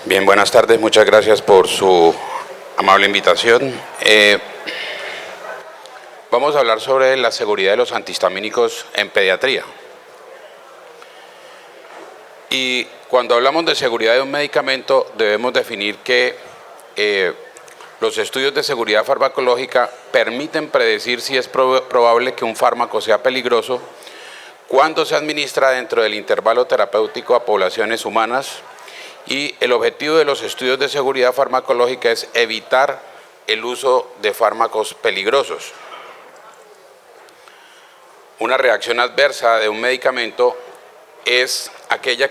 Bien, buenas tardes, muchas gracias por su amable invitación. Vamos a hablar sobre la seguridad de los antihistamínicos en pediatría. Y cuando hablamos de seguridad de un medicamento, debemos definir que los estudios de seguridad farmacológica permiten predecir si es probable que un fármaco sea peligroso cuando se administra dentro del intervalo terapéutico a poblaciones humanas, y el objetivo de los estudios de seguridad farmacológica es evitar el uso de fármacos peligrosos. Una reacción adversa de un medicamento es aquella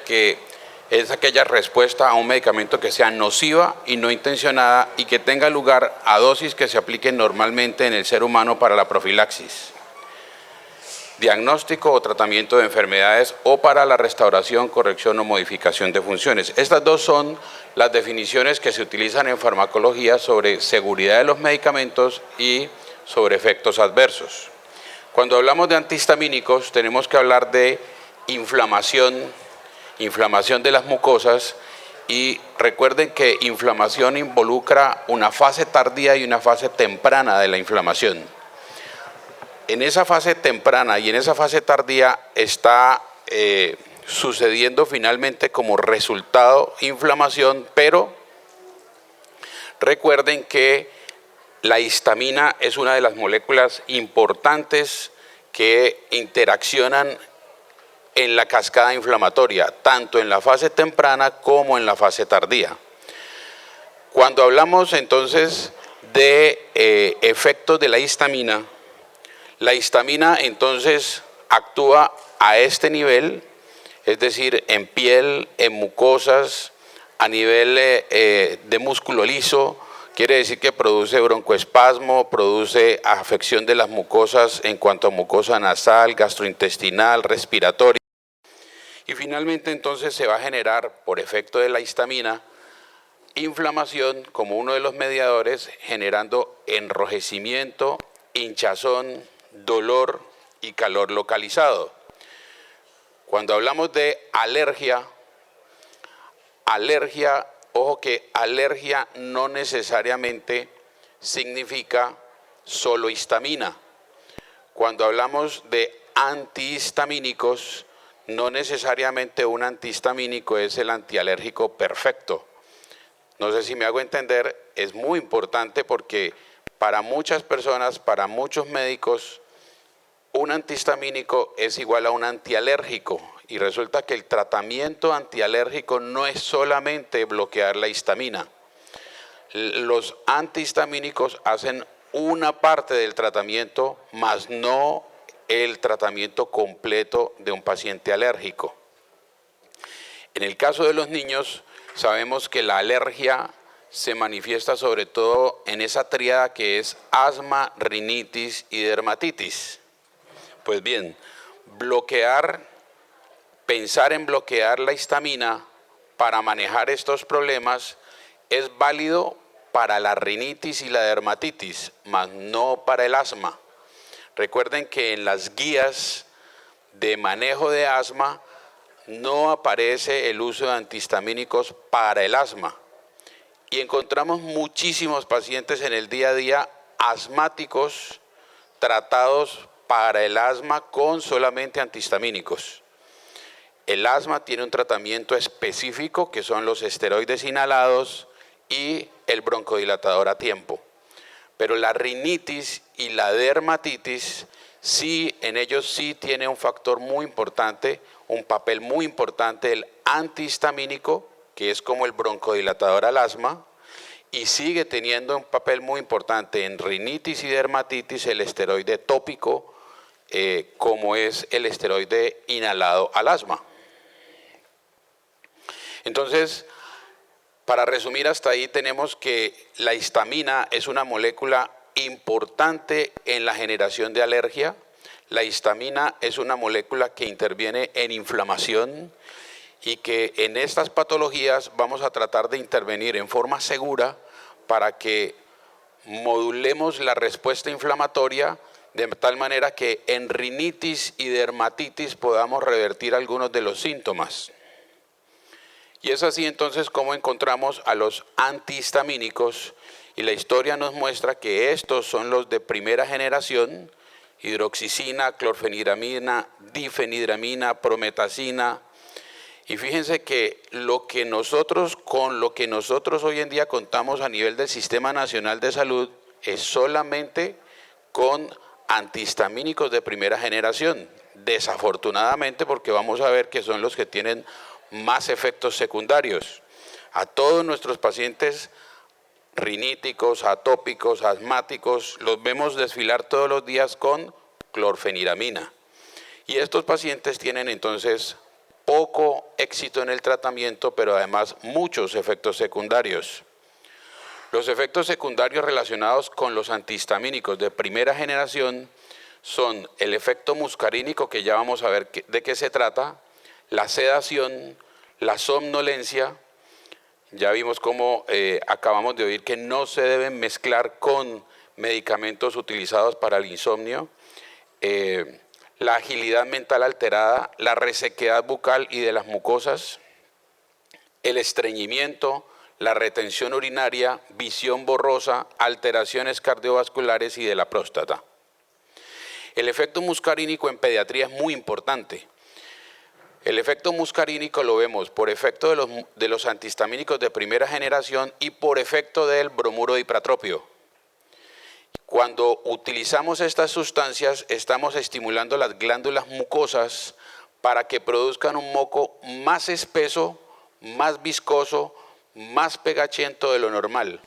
respuesta a un medicamento que sea nociva y no intencionada y que tenga lugar a dosis que se apliquen normalmente en el ser humano para la profilaxis, diagnóstico o tratamiento de enfermedades o para la restauración, corrección o modificación de funciones. Estas dos son las definiciones que se utilizan en farmacología sobre seguridad de los medicamentos y sobre efectos adversos. Cuando hablamos de antihistamínicos, tenemos que hablar de inflamación de las mucosas, y recuerden que inflamación involucra una fase tardía y una fase temprana de la inflamación. En esa fase temprana y en esa fase tardía está sucediendo finalmente como resultado inflamación, pero recuerden que la histamina es una de las moléculas importantes que interaccionan en la cascada inflamatoria, tanto en la fase temprana como en la fase tardía. Cuando hablamos entonces de efectos de la histamina entonces actúa a este nivel, es decir, en piel, en mucosas, a nivel de músculo liso. Quiere decir que produce broncoespasmo, produce afección de las mucosas en cuanto a mucosa nasal, gastrointestinal, respiratoria. Y finalmente entonces se va a generar, por efecto de la histamina, inflamación como uno de los mediadores, generando enrojecimiento, hinchazón, dolor y calor localizado. Cuando hablamos de alergia, ojo que alergia no necesariamente significa solo histamina. Cuando hablamos de antihistamínicos, no necesariamente un antihistamínico es el antialérgico perfecto. No sé si me hago entender, es muy importante porque para muchas personas, para muchos médicos, un antihistamínico es igual a un antialérgico, y resulta que el tratamiento antialérgico no es solamente bloquear la histamina. Los antihistamínicos hacen una parte del tratamiento, más no el tratamiento completo de un paciente alérgico. En el caso de los niños, sabemos que la alergia se manifiesta sobre todo en esa tríada que es asma, rinitis y dermatitis. Pues bien, pensar en bloquear la histamina para manejar estos problemas es válido para la rinitis y la dermatitis, mas no para el asma. Recuerden que en las guías de manejo de asma no aparece el uso de antihistamínicos para el asma. Y encontramos muchísimos pacientes en el día a día asmáticos tratados para el asma con solamente antihistamínicos. El asma tiene un tratamiento específico que son los esteroides inhalados y el broncodilatador a tiempo. Pero la rinitis y la dermatitis, sí, en ellos sí tiene un factor muy importante, un papel muy importante el antihistamínico, que es como el broncodilatador al asma, y sigue teniendo un papel muy importante en rinitis y dermatitis el esteroide tópico, como es el esteroide inhalado al asma. Entonces, para resumir hasta ahí, tenemos que la histamina es una molécula importante en la generación de alergia. La histamina es una molécula que interviene en inflamación, y que en estas patologías vamos a tratar de intervenir en forma segura para que modulemos la respuesta inflamatoria de tal manera que en rinitis y dermatitis podamos revertir algunos de los síntomas. Y es así entonces como encontramos a los antihistamínicos, y la historia nos muestra que estos son los de primera generación: hidroxicina, clorfenidramina, difenidramina, prometacina. Y fíjense que con lo que nosotros hoy en día contamos a nivel del Sistema Nacional de Salud es solamente con antihistamínicos de primera generación. Desafortunadamente, porque vamos a ver que son los que tienen más efectos secundarios. A todos nuestros pacientes riníticos, atópicos, asmáticos, los vemos desfilar todos los días con clorfeniramina. Y estos pacientes tienen entonces poco éxito en el tratamiento, pero además muchos efectos secundarios. Los efectos secundarios relacionados con los antihistamínicos de primera generación son el efecto muscarínico, que ya vamos a ver de qué se trata, la sedación, la somnolencia. Ya vimos cómo acabamos de oír que no se deben mezclar con medicamentos utilizados para el insomnio, la agilidad mental alterada, la resequedad bucal y de las mucosas, el estreñimiento, la retención urinaria, visión borrosa, alteraciones cardiovasculares y de la próstata. El efecto muscarínico en pediatría es muy importante. El efecto muscarínico lo vemos por efecto de los antihistamínicos de primera generación y por efecto del bromuro de ipratropio. Cuando utilizamos estas sustancias, estamos estimulando las glándulas mucosas para que produzcan un moco más espeso, más viscoso, más pegachento de lo normal.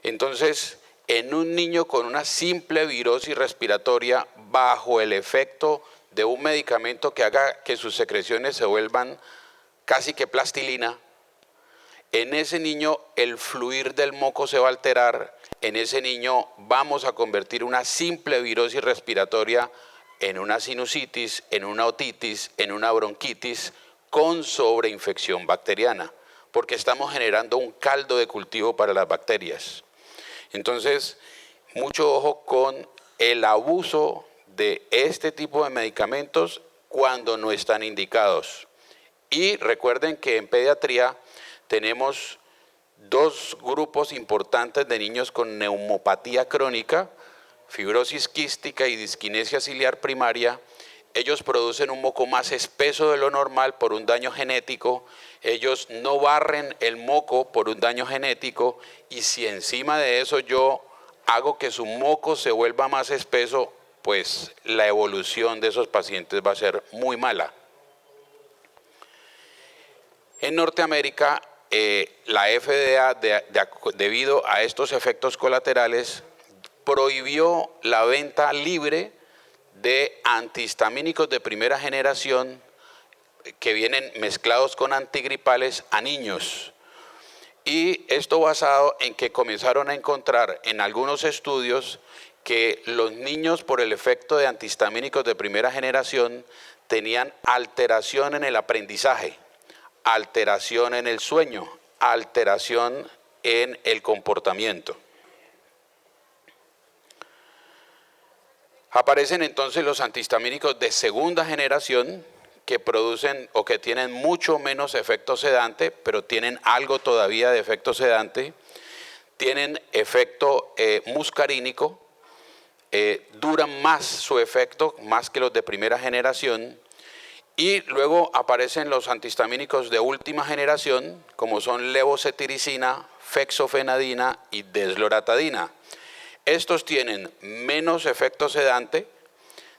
Entonces, en un niño con una simple virosis respiratoria, bajo el efecto de un medicamento que haga que sus secreciones se vuelvan casi que plastilina, en ese niño el fluir del moco se va a alterar. En ese niño vamos a convertir una simple virosis respiratoria en una sinusitis, en una otitis, en una bronquitis con sobreinfección bacteriana, porque estamos generando un caldo de cultivo para las bacterias. Entonces, mucho ojo con el abuso de este tipo de medicamentos cuando no están indicados. Y recuerden que en pediatría tenemos dos grupos importantes de niños con neumopatía crónica, fibrosis quística y disquinesia ciliar primaria. Ellos producen un moco más espeso de lo normal por un daño genético. Ellos no barren el moco por un daño genético, y si encima de eso yo hago que su moco se vuelva más espeso, pues la evolución de esos pacientes va a ser muy mala. En Norteamérica, la FDA, debido a estos efectos colaterales, prohibió la venta libre de antihistamínicos de primera generación que vienen mezclados con antigripales a niños. Y esto basado en que comenzaron a encontrar en algunos estudios que los niños, por el efecto de antihistamínicos de primera generación, tenían alteración en el aprendizaje, alteración en el sueño, alteración en el comportamiento. Aparecen entonces los antihistamínicos de segunda generación, que producen o que tienen mucho menos efecto sedante, pero tienen algo todavía de efecto sedante. Tienen efecto muscarínico, duran más su efecto, más que los de primera generación. Y luego aparecen los antihistamínicos de última generación, como son levocetiricina, fexofenadina y desloratadina. Estos tienen menos efecto sedante,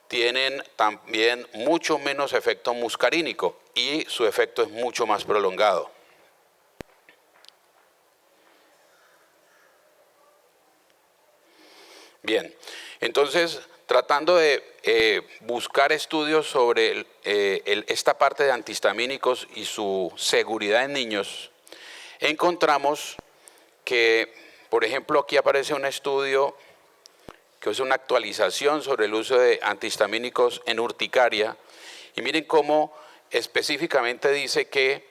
tienen también mucho menos efecto muscarínico y su efecto es mucho más prolongado. Bien, entonces, tratando de buscar estudios sobre esta parte de antihistamínicos y su seguridad en niños, encontramos que, por ejemplo, aquí aparece un estudio que es una actualización sobre el uso de antihistamínicos en urticaria, y miren cómo específicamente dice que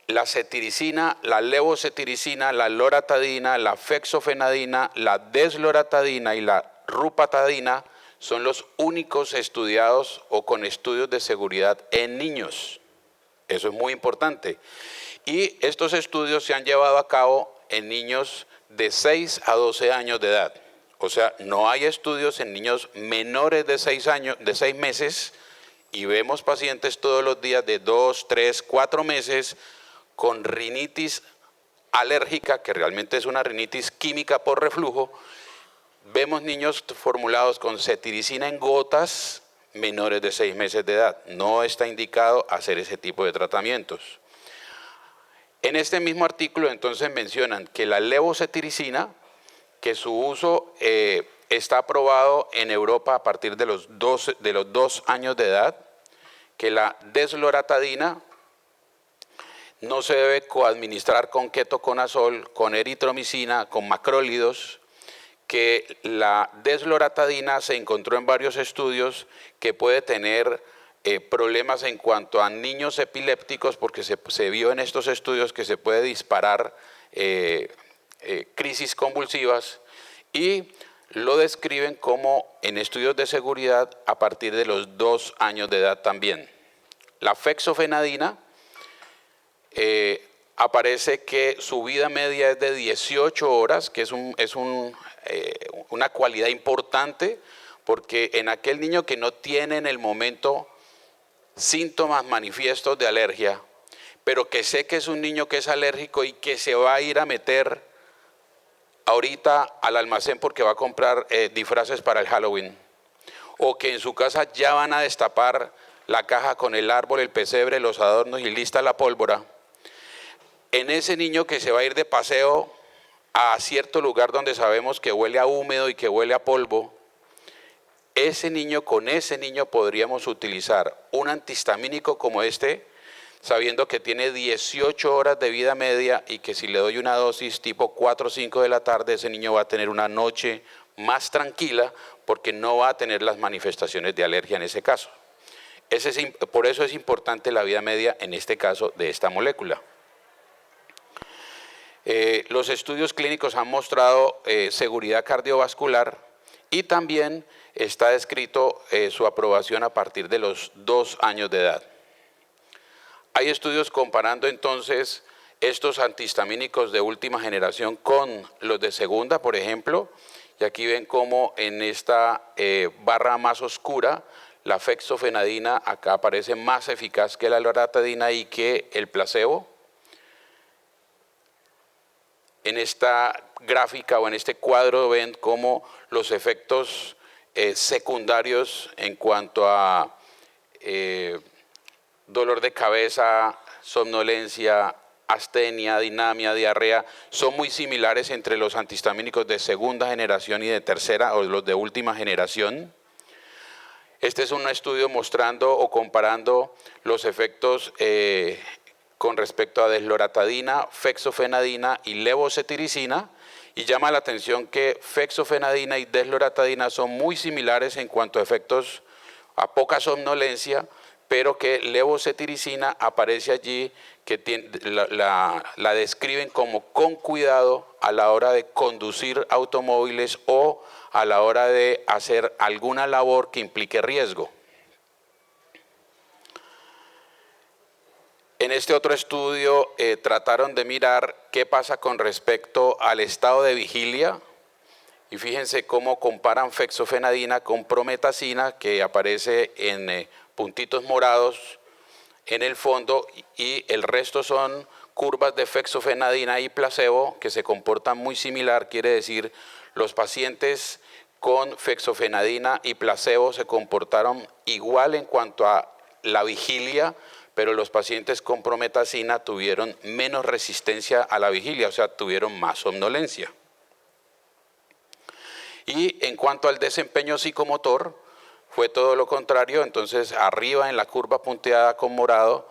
la cetiricina, la levocetiricina, la loratadina, la fexofenadina, la desloratadina y la rupatadina son los únicos estudiados o con estudios de seguridad en niños. Eso es muy importante. Y estos estudios se han llevado a cabo en niños de 6 a 12 años de edad. O sea, no hay estudios en niños menores de 6 años, de 6 meses, y vemos pacientes todos los días de 2, 3, 4 meses con rinitis alérgica, que realmente es una rinitis química por reflujo. Vemos niños formulados con cetiricina en gotas menores de 6 meses de edad. No está indicado hacer ese tipo de tratamientos. En este mismo artículo entonces mencionan que la levocetiricina, que su uso está aprobado en Europa a partir de los 2 años de edad, que la desloratadina no se debe coadministrar con ketoconazol, con eritromicina, con macrólidos, que la desloratadina se encontró en varios estudios que puede tener problemas en cuanto a niños epilépticos, porque se vio en estos estudios que se puede disparar crisis convulsivas, y lo describen como en estudios de seguridad a partir de los 2 años de edad también. La fexofenadina aparece que su vida media es de 18 horas, que es una cualidad importante, porque en aquel niño que no tiene en el momento síntomas manifiestos de alergia, pero que sé que es un niño que es alérgico y que se va a ir a meter ahorita al almacén porque va a comprar disfraces para el Halloween, o que en su casa ya van a destapar la caja con el árbol, el pesebre, los adornos y lista la pólvora. En ese niño que se va a ir de paseo a cierto lugar donde sabemos que huele a húmedo y que huele a polvo, con ese niño podríamos utilizar un antihistamínico como este, sabiendo que tiene 18 horas de vida media y que si le doy una dosis tipo 4 o 5 de la tarde, ese niño va a tener una noche más tranquila porque no va a tener las manifestaciones de alergia en ese caso. Por eso es importante la vida media en este caso de esta molécula. Los estudios clínicos han mostrado seguridad cardiovascular y también está descrito su aprobación a partir de los 2 años de edad. Hay estudios comparando entonces estos antihistamínicos de última generación con los de segunda, por ejemplo, y aquí ven cómo en esta barra más oscura la fexofenadina acá aparece más eficaz que la loratadina y que el placebo. En esta gráfica o en este cuadro ven cómo los efectos secundarios en cuanto a dolor de cabeza, somnolencia, astenia, dinamia, diarrea, son muy similares entre los antihistamínicos de segunda generación y de tercera o los de última generación. Este es un estudio mostrando o comparando los efectos con respecto a desloratadina, fexofenadina y levocetiricina, y llama la atención que fexofenadina y desloratadina son muy similares en cuanto a efectos a poca somnolencia, pero que levocetiricina aparece allí, que la describen como con cuidado a la hora de conducir automóviles o a la hora de hacer alguna labor que implique riesgo. En este otro estudio trataron de mirar qué pasa con respecto al estado de vigilia, y fíjense cómo comparan fexofenadina con prometacina, que aparece en puntitos morados en el fondo, y el resto son curvas de fexofenadina y placebo que se comportan muy similar. Quiere decir, los pacientes con fexofenadina y placebo se comportaron igual en cuanto a la vigilia, pero los pacientes con prometacina tuvieron menos resistencia a la vigilia, o sea, tuvieron más somnolencia. Y en cuanto al desempeño psicomotor, fue todo lo contrario. Entonces, arriba en la curva punteada con morado,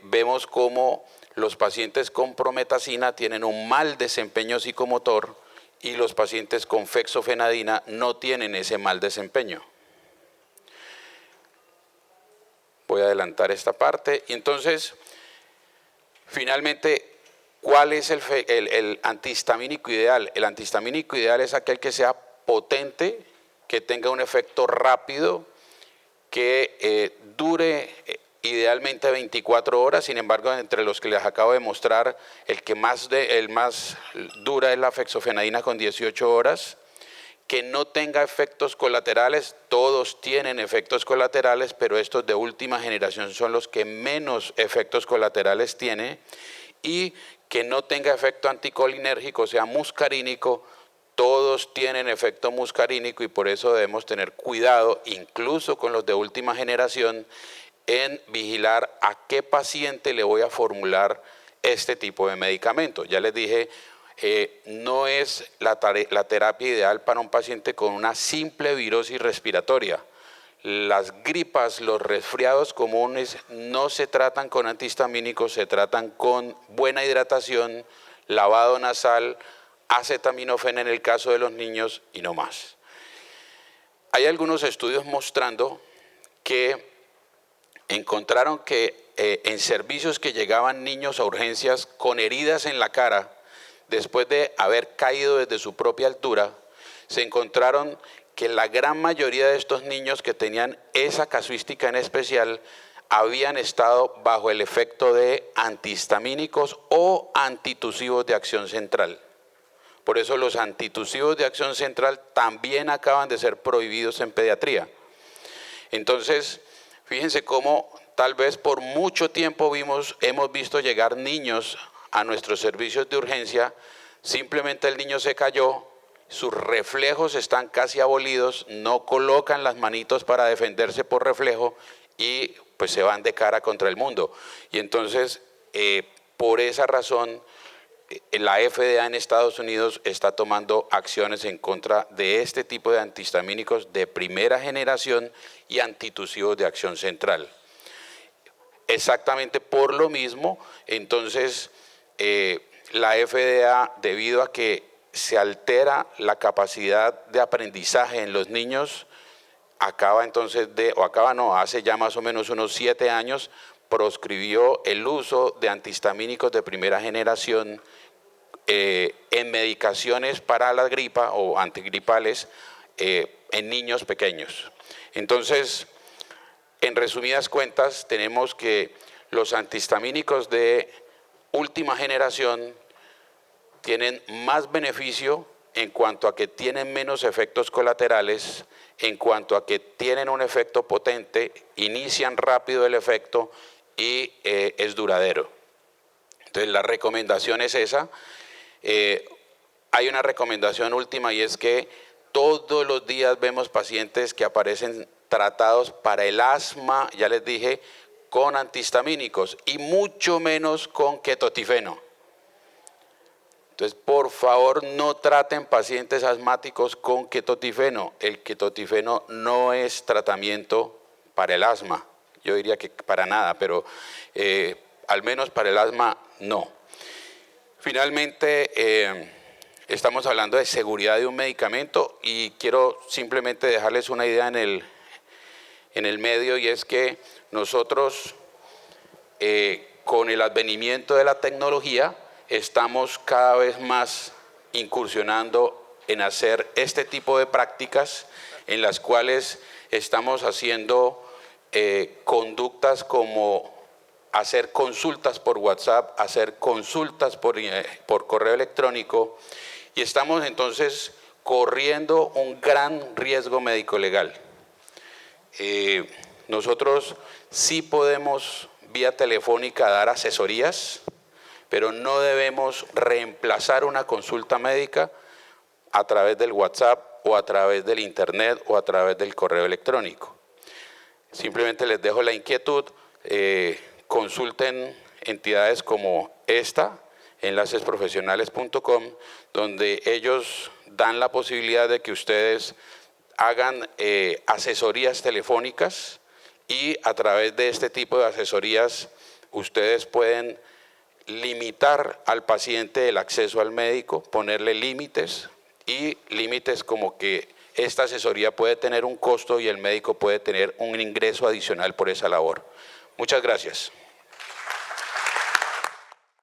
vemos cómo los pacientes con prometacina tienen un mal desempeño psicomotor y los pacientes con fexofenadina no tienen ese mal desempeño. Voy a adelantar esta parte. Y entonces, finalmente, ¿cuál es el antihistamínico ideal? El antihistamínico ideal es aquel que sea potente, que tenga un efecto rápido, que dure idealmente 24 horas, sin embargo, entre los que les acabo de mostrar, el más dura es la fexofenadina con 18 horas, que no tenga efectos colaterales. Todos tienen efectos colaterales, pero estos de última generación son los que menos efectos colaterales tienen, y que no tenga efecto anticolinérgico, o sea, muscarínico. Todos tienen efecto muscarínico y por eso debemos tener cuidado, incluso con los de última generación, en vigilar a qué paciente le voy a formular este tipo de medicamento. Ya les dije, no es la terapia ideal para un paciente con una simple virosis respiratoria. Las gripas, los resfriados comunes no se tratan con antihistamínicos, se tratan con buena hidratación, lavado nasal, acetaminofén en el caso de los niños y no más. Hay algunos estudios mostrando que encontraron que en servicios que llegaban niños a urgencias con heridas en la cara, después de haber caído desde su propia altura, se encontraron que la gran mayoría de estos niños que tenían esa casuística en especial habían estado bajo el efecto de antihistamínicos o antitusivos de acción central. Por eso los antitusivos de acción central también acaban de ser prohibidos en pediatría. Entonces, fíjense cómo tal vez por mucho tiempo hemos visto llegar niños a nuestros servicios de urgencia, simplemente el niño se cayó, sus reflejos están casi abolidos, no colocan las manitos para defenderse por reflejo y pues se van de cara contra el mundo. Y entonces, por esa razón, la FDA en Estados Unidos está tomando acciones en contra de este tipo de antihistamínicos de primera generación y antitusivos de acción central. Exactamente por lo mismo, entonces, la FDA, debido a que se altera la capacidad de aprendizaje en los niños, hace ya más o menos unos 7 años, proscribió el uso de antihistamínicos de primera generación en medicaciones para la gripa o antigripales en niños pequeños. Entonces, en resumidas cuentas, tenemos que los antihistamínicos de última generación tienen más beneficio en cuanto a que tienen menos efectos colaterales, en cuanto a que tienen un efecto potente, inician rápido el efecto y es duradero. Entonces la recomendación es esa. Hay una recomendación última y es que todos los días vemos pacientes que aparecen tratados para el asma, ya les dije, con antihistamínicos y mucho menos con ketotifeno. Entonces, por favor, no traten pacientes asmáticos con ketotifeno. El ketotifeno no es tratamiento para el asma. Yo diría que para nada, pero al menos para el asma no. Finalmente, estamos hablando de seguridad de un medicamento y quiero simplemente dejarles una idea en el medio, y es que nosotros, con el advenimiento de la tecnología, estamos cada vez más incursionando en hacer este tipo de prácticas en las cuales estamos haciendo conductas como hacer consultas por WhatsApp, hacer consultas por correo electrónico, y estamos entonces corriendo un gran riesgo médico-legal. Nosotros sí podemos vía telefónica dar asesorías, pero no debemos reemplazar una consulta médica a través del WhatsApp o a través del internet o a través del correo electrónico. Simplemente les dejo la inquietud, consulten entidades como esta, enlacesprofesionales.com, donde ellos dan la posibilidad de que ustedes hagan asesorías telefónicas, y a través de este tipo de asesorías ustedes pueden limitar al paciente el acceso al médico, ponerle límites, y límites como que esta asesoría puede tener un costo y el médico puede tener un ingreso adicional por esa labor. Muchas gracias.